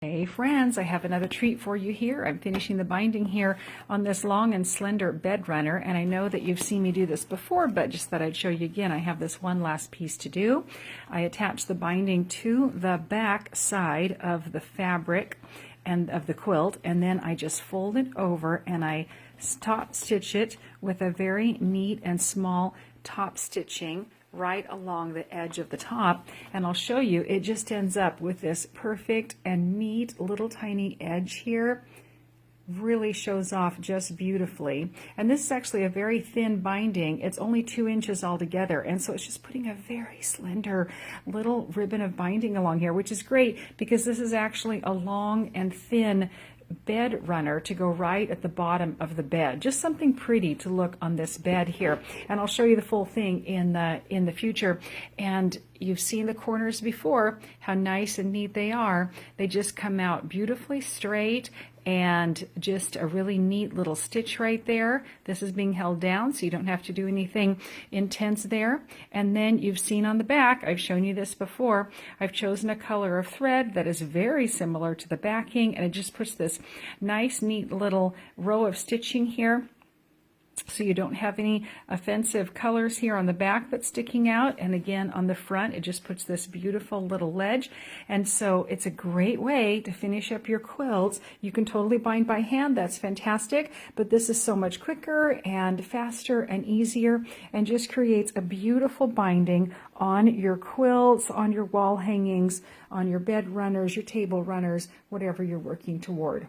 Hey friends, I have another treat for you here. I'm finishing the binding here on this long and slender Bedrunner, and I know that you've seen me do this before, but just thought I'd show you again. I have this one last piece to do. I attach the binding to the back side of the fabric and of the quilt, and then I just fold it over and I top stitch it with a very neat and small top stitching right along the edge of the top, and I'll show you it just ends up with this perfect and neat little tiny edge here. Really shows off just beautifully. And this is actually a very thin binding. It's only 2 inches altogether, and so it's just putting a very slender little ribbon of binding along here, which is great because this is actually a long and thin bed runner to go right at the bottom of the bed. Just something pretty to look on this bed here, and I'll show you the full thing in the future. And you've seen the corners before, how nice and neat they are. They just come out beautifully straight, and just a really neat little stitch right there. This is being held down so you don't have to do anything intense there. And then you've seen on the back, I've shown you this before, I've chosen a color of thread that is very similar to the backing, and it just puts this nice neat little row of stitching here, so you don't have any offensive colors here on the back that's sticking out. And again, on the front, it just puts this beautiful little ledge. And so it's a great way to finish up your quilts. You can totally bind by hand. That's fantastic. But this is so much quicker and faster and easier, and just creates a beautiful binding on your quilts, on your wall hangings, on your bed runners, your table runners, whatever you're working toward.